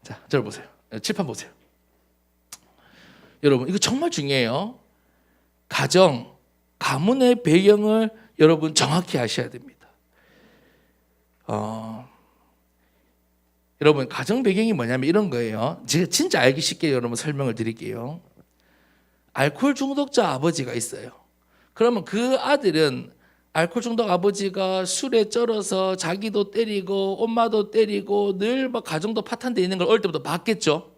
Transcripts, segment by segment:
자, 저를 보세요. 칠판 보세요. 여러분, 이거 정말 중요해요. 가정, 가문의 배경을 여러분 정확히 아셔야 됩니다. 여러분, 가정 배경이 뭐냐면 이런 거예요. 제가 진짜 알기 쉽게 여러분 설명을 드릴게요. 알코올 중독자 아버지가 있어요. 그러면 그 아들은 알코올 중독 아버지가 술에 쩔어서 자기도 때리고 엄마도 때리고 늘 막 가정도 파탄돼 있는 걸 어릴 때부터 봤겠죠.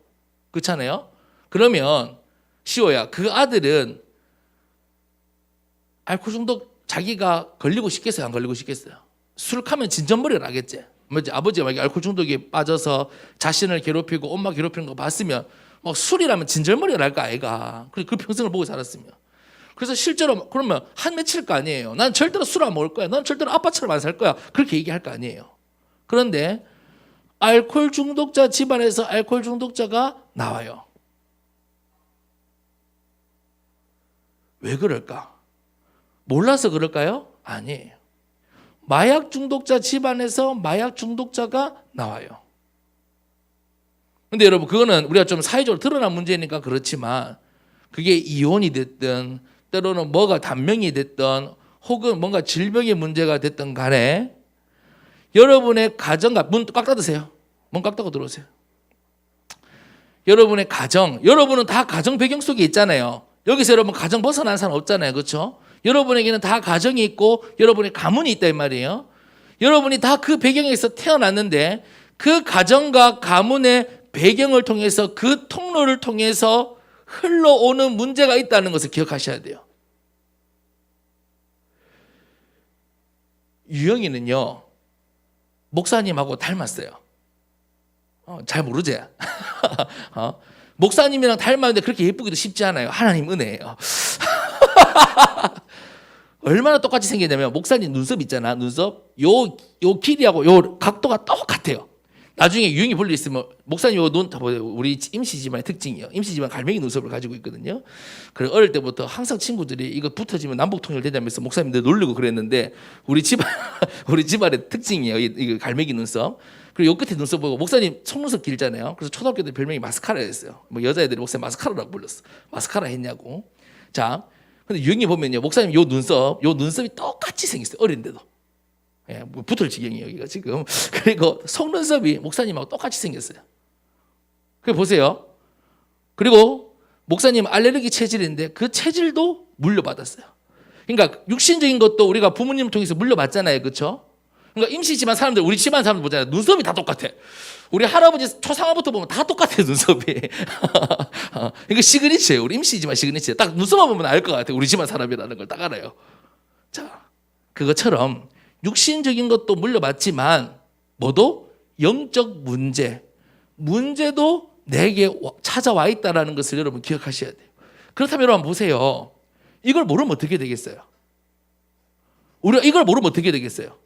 그렇잖아요. 그러면 시호야, 그 아들은 알코올 중독 자기가 걸리고 싶겠어요? 안 걸리고 싶겠어요? 술 하면 진전머리를 하겠지. 뭐지? 아버지가 만약에 알코올 중독에 빠져서 자신을 괴롭히고 엄마 괴롭히는 거 봤으면 막 술이라면 진절머리를 할까 아이가. 그 평생을 보고 자랐으면. 그래서 실제로 그러면 한 맺힐 거 아니에요. 난 절대로 술 안 먹을 거야. 난 절대로 아빠처럼 안 살 거야. 그렇게 얘기할 거 아니에요. 그런데 알코올 중독자 집안에서 알코올 중독자가 나와요. 왜 그럴까? 몰라서 그럴까요? 아니에요. 마약 중독자 집안에서 마약 중독자가 나와요. 근데 여러분, 그거는 우리가 좀 사회적으로 드러난 문제니까 그렇지만 그게 이혼이 됐든 때로는 뭐가 단명이 됐든 혹은 뭔가 질병의 문제가 됐든 간에 여러분의 가정과 문 꽉 닫으세요. 문 꽉 닫고 들어오세요. 여러분의 가정, 여러분은 다 가정 배경 속에 있잖아요. 여기서 여러분 가정 벗어난 사람 없잖아요. 그렇죠? 여러분에게는 다 가정이 있고 여러분의 가문이 있다 이 말이에요. 여러분이 다 그 배경에서 태어났는데 그 가정과 가문의 배경을 통해서 그 통로를 통해서 흘러오는 문제가 있다는 것을 기억하셔야 돼요. 유영이는요, 목사님하고 닮았어요. 잘 모르지? 목사님이랑 닮았는데 그렇게 예쁘기도 쉽지 않아요. 하나님 은혜예요. 얼마나 똑같이 생겼냐면 목사님 눈썹 있잖아. 눈썹 요 길이하고 요 각도가 똑같아요. 나중에 유형이 볼일 있으면 목사님 요 눈 우리 임시 집안의 특징이에요. 임시 집안 갈매기 눈썹을 가지고 있거든요. 그래 어릴 때부터 항상 친구들이 이거 붙어지면 남북 통일되자면서 목사님들 놀리고 그랬는데 우리 집안의 특징이에요. 이 갈매기 눈썹. 그리고 요 끝에 눈썹 보고 목사님 속눈썹 길잖아요. 그래서 초등학교 때 별명이 마스카라였어요. 뭐 여자애들이 목사님 마스카라라고 불렀어. 마스카라 했냐고. 자, 근데 유형이 보면요, 목사님 요 눈썹이 똑같이 생겼어요. 어린데도. 예, 뭐 붙을 지경이에요, 여기가 지금. 그리고 속눈썹이 목사님하고 똑같이 생겼어요. 그 보세요. 그리고 목사님 알레르기 체질인데 그 체질도 물려받았어요. 그러니까 육신적인 것도 우리가 부모님을 통해서 물려받잖아요, 그렇죠? 그러니까 임시 집안 사람들, 우리 집안 사람들 보잖아요. 눈썹이 다 똑같아. 우리 할아버지 초상화부터 보면 다 똑같아요, 눈썹이. 이거 시그니처예요. 우리 임시 집안 시그니처. 딱 눈썹만 보면 알 것 같아요. 우리 집안 사람이라는 걸 딱 알아요. 자, 그것처럼 육신적인 것도 물려받지만 뭐도 영적 문제도 내게 찾아와 있다는 것을 여러분 기억하셔야 돼요. 그렇다면 여러분 보세요. 이걸 모르면 어떻게 되겠어요? 우리가 이걸 모르면 어떻게 되겠어요?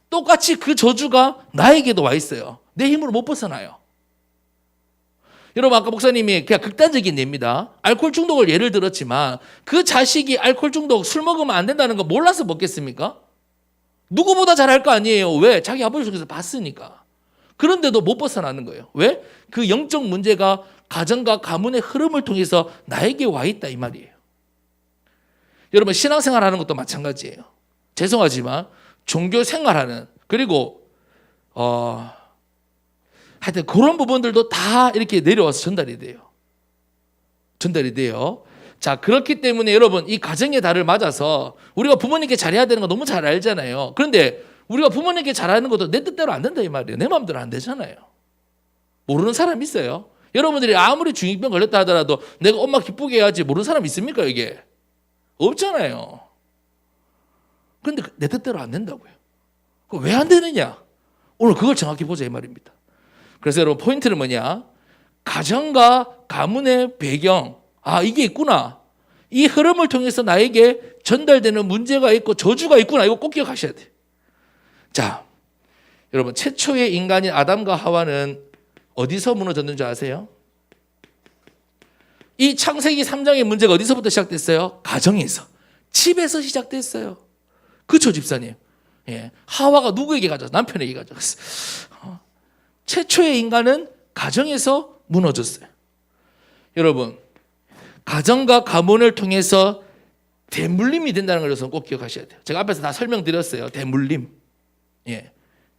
똑같이 그 저주가 나에게도 와 있어요. 내 힘으로 못 벗어나요. 여러분 아까 목사님이 그냥 극단적인 예입니다. 알코올 중독을 예를 들었지만 그 자식이 알코올 중독 술 먹으면 안 된다는 거 몰라서 먹겠습니까? 누구보다 잘할 거 아니에요. 왜? 자기 아버지 속에서 봤으니까. 그런데도 못 벗어나는 거예요. 왜? 그 영적 문제가 가정과 가문의 흐름을 통해서 나에게 와 있다 이 말이에요. 여러분 신앙생활하는 것도 마찬가지예요. 죄송하지만 종교 생활하는 그리고 하여튼 그런 부분들도 다 이렇게 내려와서 전달이 돼요. 자, 그렇기 때문에 여러분 이 가정의 달을 맞아서 우리가 부모님께 잘해야 되는 거 너무 잘 알잖아요. 그런데 우리가 부모님께 잘하는 것도 내 뜻대로 안 된다 이 말이에요. 내 마음대로 안 되잖아요. 모르는 사람 있어요? 여러분들이 아무리 중2병 걸렸다 하더라도 내가 엄마 기쁘게 해야지 모르는 사람 있습니까 이게? 없잖아요. 그런데 내 뜻대로 안 된다고요. 왜 안 되느냐? 오늘 그걸 정확히 보자 이 말입니다. 그래서 여러분 포인트는 뭐냐? 가정과 가문의 배경, 이게 있구나. 이 흐름을 통해서 나에게 전달되는 문제가 있고 저주가 있구나. 이거 꼭 기억하셔야 돼요. 자, 여러분 최초의 인간인 아담과 하와는 어디서 무너졌는지 아세요? 이 창세기 3장의 문제가 어디서부터 시작됐어요? 가정에서, 집에서 시작됐어요. 그렇죠, 집사님? 예, 하와가 누구에게 가졌어? 남편에게 가졌어. 최초의 인간은 가정에서 무너졌어요. 여러분, 가정과 가문을 통해서 대물림이 된다는 것을 꼭 기억하셔야 돼요. 제가 앞에서 다 설명드렸어요. 대물림. 예.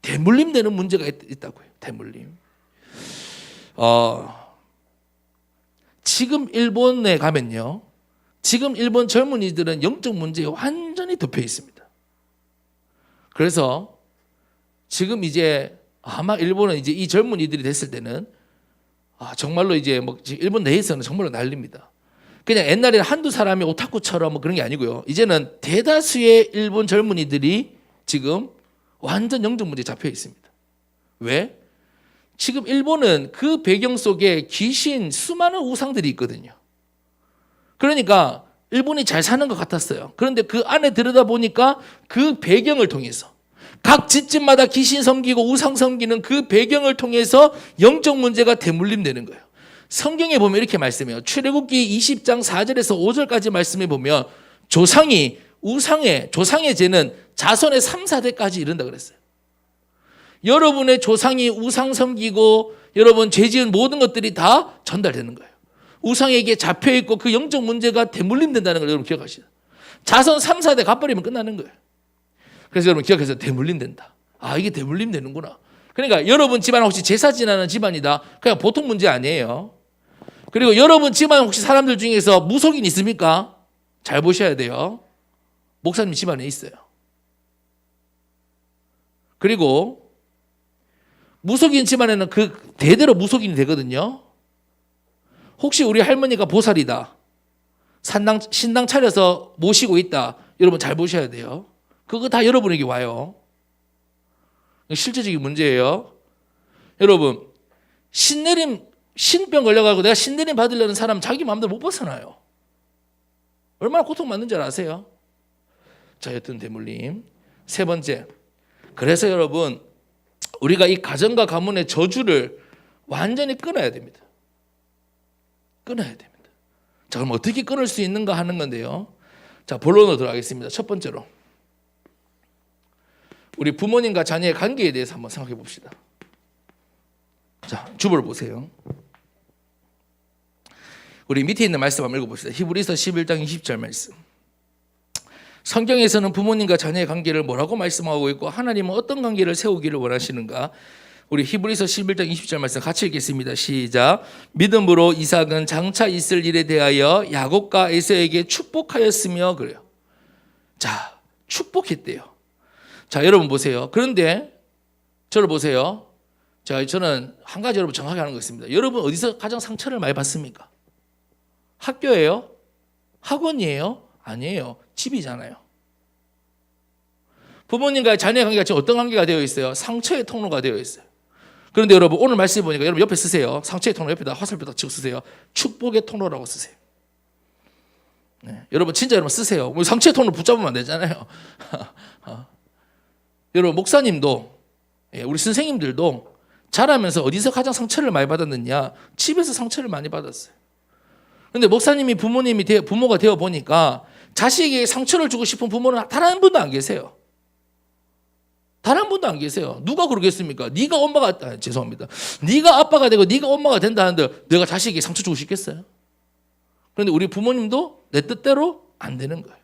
대물림 되는 문제가 있다고요. 대물림. 지금 일본에 가면요. 지금 일본 젊은이들은 영적 문제에 완전히 덮여 있습니다. 그래서 지금 이제 아마 일본은 이제 이 젊은이들이 됐을 때는 정말로 이제 뭐 일본 내에서는 정말로 난립니다. 그냥 옛날에는 한두 사람이 오타쿠처럼 뭐 그런 게 아니고요. 이제는 대다수의 일본 젊은이들이 지금 완전 영적 문제에 잡혀 있습니다. 왜? 지금 일본은 그 배경 속에 귀신, 수많은 우상들이 있거든요. 그러니까 일본이 잘 사는 것 같았어요. 그런데 그 안에 들여다보니까 그 배경을 통해서 각 집집마다 귀신 섬기고 우상 섬기는 그 배경을 통해서 영적 문제가 대물림되는 거예요. 성경에 보면 이렇게 말씀해요. 출애굽기 20장 4절에서 5절까지 말씀해 보면 조상의 죄는 자손의 3, 4대까지 이른다 그랬어요. 여러분의 조상이 우상 섬기고 여러분 죄 지은 모든 것들이 다 전달되는 거예요. 우상에게 잡혀있고 그 영적 문제가 대물림된다는 걸 여러분 기억하시죠. 자손 3, 4대 갚아버리면 끝나는 거예요. 그래서 여러분 기억해서 대물림된다. 이게 대물림되는구나. 그러니까 여러분 집안 혹시 제사 지내는 집안이다. 그냥 보통 문제 아니에요. 그리고 여러분 집안 혹시 사람들 중에서 무속인 있습니까? 잘 보셔야 돼요. 목사님 집안에 있어요. 그리고 무속인 집안에는 그 대대로 무속인이 되거든요. 혹시 우리 할머니가 보살이다. 신당 차려서 모시고 있다. 여러분 잘 보셔야 돼요. 그거 다 여러분에게 와요. 실제적인 문제예요. 여러분, 신병 걸려가지고 내가 신내림 받으려는 사람 자기 마음대로 못 벗어나요. 얼마나 고통받는 줄 아세요? 자, 여튼 대물림. 세 번째. 그래서 여러분, 우리가 이 가정과 가문의 저주를 완전히 끊어야 됩니다. 끊어야 됩니다. 자, 그럼 어떻게 끊을 수 있는가 하는 건데요. 자, 본론으로 들어가겠습니다. 첫 번째로. 우리 부모님과 자녀의 관계에 대해서 한번 생각해 봅시다. 자, 주보를 보세요. 우리 밑에 있는 말씀 한번 읽어봅시다. 히브리서 11장 20절 말씀. 성경에서는 부모님과 자녀의 관계를 뭐라고 말씀하고 있고 하나님은 어떤 관계를 세우기를 원하시는가? 우리 히브리서 11장 20절 말씀 같이 읽겠습니다. 시작. 믿음으로 이삭은 장차 있을 일에 대하여 야곱과 에서에게 축복하였으며 그래요. 자, 축복했대요. 자, 여러분 보세요. 그런데 저를 보세요. 저는 한 가지 여러분 정확하게 하는 거 있습니다. 여러분 어디서 가장 상처를 많이 받습니까? 학교예요? 학원이에요? 아니에요. 집이잖아요. 부모님과의 자녀의 관계가 지금 어떤 관계가 되어 있어요? 상처의 통로가 되어 있어요. 그런데 여러분 오늘 말씀 보니까 여러분 옆에 쓰세요. 상처의 통로 옆에다 화살표다 치고 쓰세요. 축복의 통로라고 쓰세요. 네. 여러분 진짜 여러분 쓰세요. 상처의 통로 붙잡으면 안 되잖아요. 여러분 목사님도 우리 선생님들도 자라면서 어디서 가장 상처를 많이 받았느냐? 집에서 상처를 많이 받았어요. 그런데 목사님이 부모가 되어 보니까 자식에게 상처를 주고 싶은 부모는 단 한 분도 안 계세요. 단 한 분도 안 계세요. 누가 그러겠습니까? 죄송합니다. 네가 아빠가 되고 네가 엄마가 된다 하는데 내가 자식에게 상처 주고 싶겠어요? 그런데 우리 부모님도 내 뜻대로 안 되는 거예요.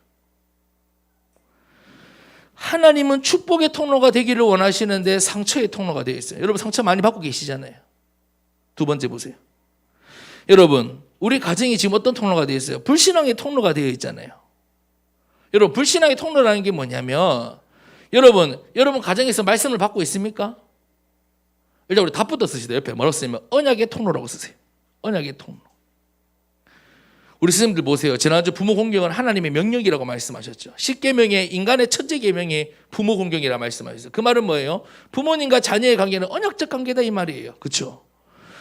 하나님은 축복의 통로가 되기를 원하시는데 상처의 통로가 되어 있어요. 여러분 상처 많이 받고 계시잖아요. 두 번째 보세요. 여러분 우리 가정이 지금 어떤 통로가 되어 있어요? 불신앙의 통로가 되어 있잖아요. 여러분 불신앙의 통로라는 게 뭐냐면 여러분 가정에서 말씀을 받고 있습니까? 일단 우리 답부터 쓰시다. 옆에 뭐라고 쓰냐면 언약의 통로라고 쓰세요. 언약의 통로. 우리 스님들 보세요. 지난주 부모 공경은 하나님의 명령이라고 말씀하셨죠. 10계명의 인간의 첫째 계명이 부모 공경이라고 말씀하셨어요. 그 말은 뭐예요? 부모님과 자녀의 관계는 언약적 관계다 이 말이에요. 그렇죠?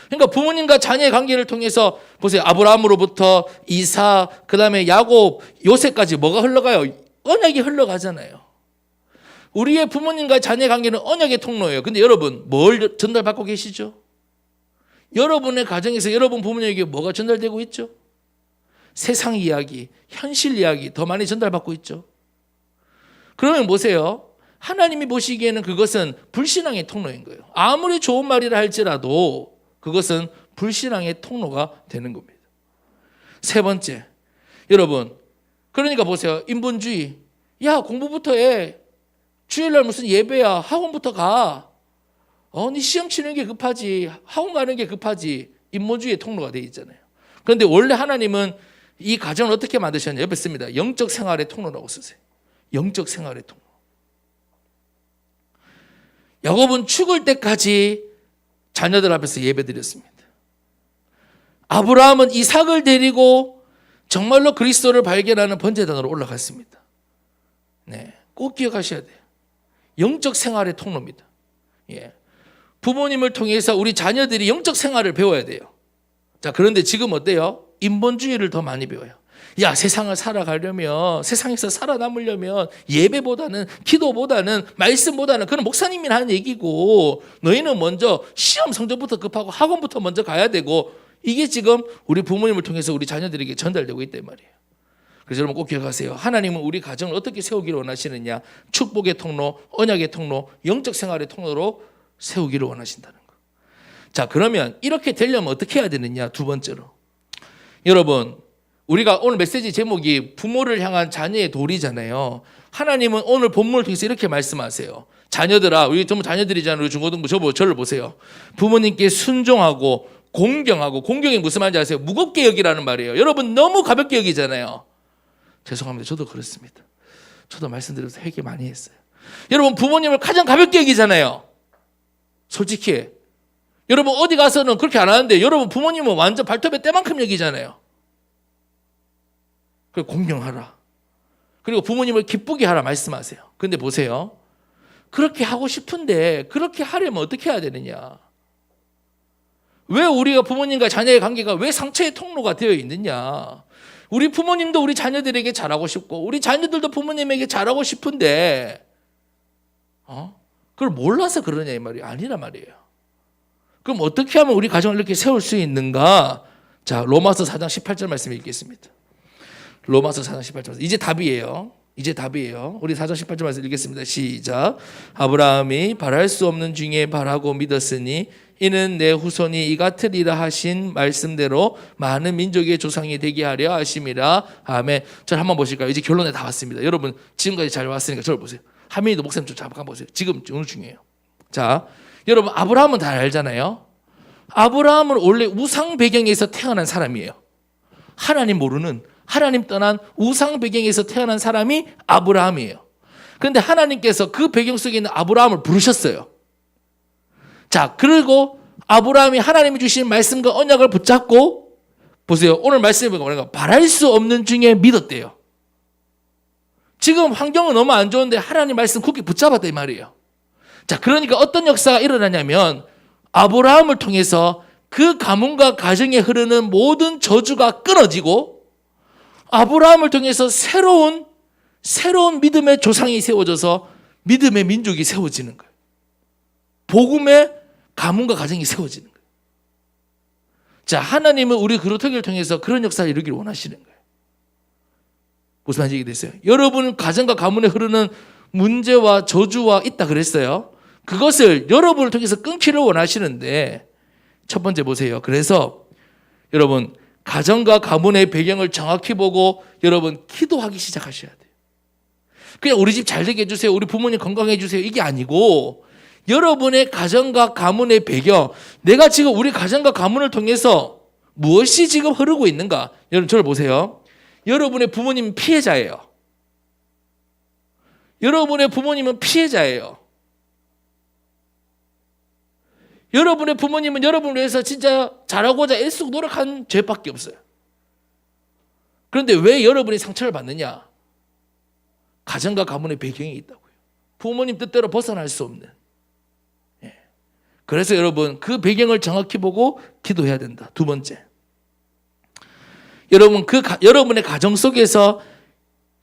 그러니까 부모님과 자녀의 관계를 통해서 보세요. 아브라함으로부터 이삭, 그다음에 야곱, 요셉까지 뭐가 흘러가요? 언약이 흘러가잖아요. 우리의 부모님과 자녀의 관계는 언약의 통로예요. 근데 여러분 뭘 전달받고 계시죠? 여러분의 가정에서 여러분 부모님에게 뭐가 전달되고 있죠? 세상 이야기, 현실 이야기 더 많이 전달받고 있죠. 그러면 보세요. 하나님이 보시기에는 그것은 불신앙의 통로인 거예요. 아무리 좋은 말이라 할지라도 그것은 불신앙의 통로가 되는 겁니다. 세 번째, 여러분, 그러니까 보세요. 인본주의. 야, 공부부터 해. 주일날 무슨 예배야. 학원부터 가. 네 시험 치는 게 급하지. 학원 가는 게 급하지. 인본주의의 통로가 되어 있잖아요. 그런데 원래 하나님은 이 가정을 어떻게 만드셨냐? 옆에 씁니다. 영적 생활의 통로라고 쓰세요. 영적 생활의 통로. 야곱은 죽을 때까지 자녀들 앞에서 예배드렸습니다. 아브라함은 이삭을 데리고 정말로 그리스도를 발견하는 번제단으로 올라갔습니다. 네, 꼭 기억하셔야 돼요. 영적 생활의 통로입니다. 예. 부모님을 통해서 우리 자녀들이 영적 생활을 배워야 돼요. 자, 그런데 지금 어때요? 인본주의를 더 많이 배워요. 야, 세상을 살아가려면, 세상에서 살아남으려면 예배보다는, 기도보다는, 말씀보다는, 그건 목사님이 하는 얘기고, 너희는 먼저 시험 성적부터 급하고 학원부터 먼저 가야 되고, 이게 지금 우리 부모님을 통해서 우리 자녀들에게 전달되고 있단 말이에요. 그래서 여러분 꼭 기억하세요. 하나님은 우리 가정을 어떻게 세우기를 원하시느냐? 축복의 통로, 언약의 통로, 영적 생활의 통로로 세우기를 원하신다는 거. 자, 그러면 이렇게 되려면 어떻게 해야 되느냐? 두 번째로, 여러분, 우리가 오늘 메시지 제목이 부모를 향한 자녀의 도리잖아요. 하나님은 오늘 본문을 통해서 이렇게 말씀하세요. 자녀들아, 우리 전부 자녀들이잖아요. 우리 중고등부 저를 보세요. 부모님께 순종하고 공경하고, 공경이 무슨 말인지 아세요? 무겁게 여기라는 말이에요. 여러분 너무 가볍게 여기잖아요. 죄송합니다. 저도 그렇습니다. 저도 말씀드려서 회개 많이 했어요. 여러분 부모님을 가장 가볍게 여기잖아요. 솔직히 여러분 어디 가서는 그렇게 안 하는데 여러분 부모님은 완전 발톱에 때만큼 여기잖아요. 그리고 공경하라. 그리고 부모님을 기쁘게 하라 말씀하세요. 근데 보세요. 그렇게 하고 싶은데 그렇게 하려면 어떻게 해야 되느냐? 왜 우리가 부모님과 자녀의 관계가 왜 상처의 통로가 되어 있느냐? 우리 부모님도 우리 자녀들에게 잘하고 싶고 우리 자녀들도 부모님에게 잘하고 싶은데 그걸 몰라서 그러냐 이 말이 아니란 말이에요. 그럼 어떻게 하면 우리 가정을 이렇게 세울 수 있는가? 자, 로마서 4장 18절 말씀 읽겠습니다. 로마서 4장 18절. 이제 답이에요. 이제 답이에요. 우리 4장 18절 말씀 읽겠습니다. 시작. 아브라함이 바랄 수 없는 중에 바라고 믿었으니 이는 내 후손이 이 같으리라 하신 말씀대로 많은 민족의 조상이 되게 하려 하심이라. 아멘. 자, 한번 보실까요? 이제 결론에 다 왔습니다. 여러분 지금까지 잘 왔으니까 저를 보세요. 하민이도 목사님 좀 잠깐 보세요. 지금 오늘 중요해요. 자, 여러분 아브라함은 다 알잖아요. 아브라함은 원래 우상 배경에서 태어난 사람이에요. 하나님 모르는, 하나님 떠난 우상 배경에서 태어난 사람이 아브라함이에요. 그런데 하나님께서 그 배경 속에 있는 아브라함을 부르셨어요. 자, 그리고 아브라함이 하나님이 주신 말씀과 언약을 붙잡고 보세요. 오늘 말씀에 보니까 바랄 수 없는 중에 믿었대요. 지금 환경은 너무 안 좋은데 하나님 말씀 굳게 붙잡았다 이 말이에요. 자, 그러니까 어떤 역사가 일어나냐면 아브라함을 통해서 그 가문과 가정에 흐르는 모든 저주가 끊어지고 아브라함을 통해서 새로운 믿음의 조상이 세워져서 믿음의 민족이 세워지는 거예요. 복음의 가문과 가정이 세워지는 거예요. 자, 하나님은 우리 그루터기를 통해서 그런 역사를 이루기를 원하시는 거예요. 무슨 말인지 이해됐어요? 여러분 가정과 가문에 흐르는 문제와 저주와 있다 그랬어요. 그것을 여러분을 통해서 끊기를 원하시는데 첫 번째 보세요. 그래서 여러분 가정과 가문의 배경을 정확히 보고 여러분 기도하기 시작하셔야 돼요. 그냥 우리 집 잘 되게 해주세요. 우리 부모님 건강해 주세요. 이게 아니고 여러분의 가정과 가문의 배경, 내가 지금 우리 가정과 가문을 통해서 무엇이 지금 흐르고 있는가? 여러분 저를 보세요. 여러분의 부모님은 피해자예요. 여러분의 부모님은 피해자예요. 여러분의 부모님은 여러분을 위해서 진짜 잘하고자 애쓰고 노력한 죄밖에 없어요. 그런데 왜 여러분이 상처를 받느냐? 가정과 가문의 배경이 있다고요. 부모님 뜻대로 벗어날 수 없는. 그래서 여러분 그 배경을 정확히 보고 기도해야 된다. 두 번째, 여러분 여러분의 가정 속에서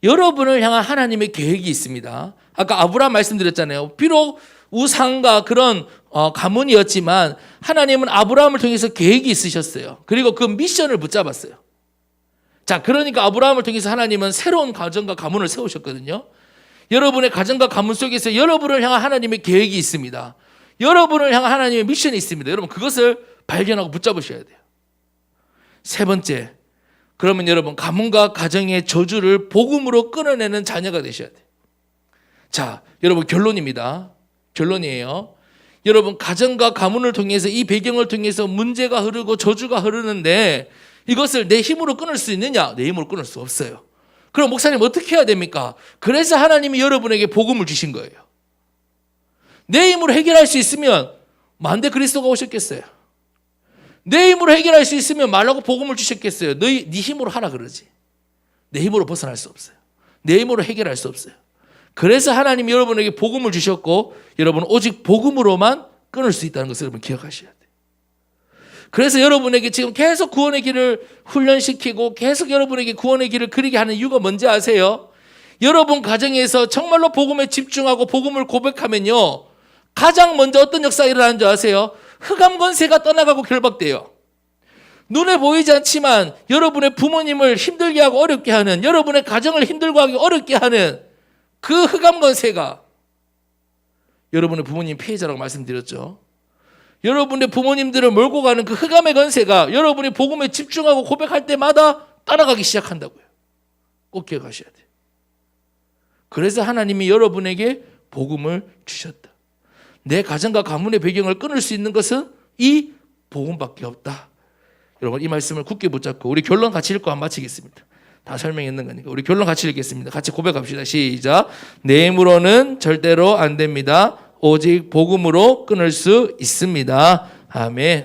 여러분을 향한 하나님의 계획이 있습니다. 아까 아브라함 말씀드렸잖아요. 비록 우상과 그런 가문이었지만 하나님은 아브라함을 통해서 계획이 있으셨어요. 그리고 그 미션을 붙잡았어요. 자, 그러니까 아브라함을 통해서 하나님은 새로운 가정과 가문을 세우셨거든요. 여러분의 가정과 가문 속에서 여러분을 향한 하나님의 계획이 있습니다. 여러분을 향한 하나님의 미션이 있습니다. 여러분 그것을 발견하고 붙잡으셔야 돼요. 세 번째, 그러면 여러분 가문과 가정의 저주를 복음으로 끊어내는 자녀가 되셔야 돼요. 자, 여러분 결론입니다. 결론이에요. 여러분 가정과 가문을 통해서 이 배경을 통해서 문제가 흐르고 저주가 흐르는데 이것을 내 힘으로 끊을 수 있느냐? 내 힘으로 끊을 수 없어요. 그럼 목사님 어떻게 해야 됩니까? 그래서 하나님이 여러분에게 복음을 주신 거예요. 내 힘으로 해결할 수 있으면 만대 그리스도가 오셨겠어요? 내 힘으로 해결할 수 있으면 말라고 복음을 주셨겠어요? 네 힘으로 하라 그러지. 내 힘으로 벗어날 수 없어요. 내 힘으로 해결할 수 없어요. 그래서 하나님이 여러분에게 복음을 주셨고 여러분 오직 복음으로만 끊을 수 있다는 것을 여러분 기억하셔야 돼요. 그래서 여러분에게 지금 계속 구원의 길을 훈련시키고 계속 여러분에게 구원의 길을 그리게 하는 이유가 뭔지 아세요? 여러분 가정에서 정말로 복음에 집중하고 복음을 고백하면요, 가장 먼저 어떤 역사가 일어나는 줄 아세요? 흑암 권세가 떠나가고 결박돼요. 눈에 보이지 않지만 여러분의 부모님을 힘들게 하고 어렵게 하는, 여러분의 가정을 힘들고 하기 어렵게 하는 그 흑암 권세가, 여러분의 부모님 피해자라고 말씀드렸죠. 여러분의 부모님들을 몰고 가는 그 흑암의 권세가 여러분이 복음에 집중하고 고백할 때마다 따라가기 시작한다고요. 꼭 기억하셔야 돼요. 그래서 하나님이 여러분에게 복음을 주셨다. 내 가정과 가문의 배경을 끊을 수 있는 것은 이 복음밖에 없다. 여러분 이 말씀을 굳게 붙잡고 우리 결론 같이 읽고 안 마치겠습니다. 다 설명했는 거니까 우리 결론 같이 읽겠습니다. 같이 고백합시다. 시작. 내 힘으로는 절대로 안 됩니다. 오직 복음으로 끊을 수 있습니다. 아멘.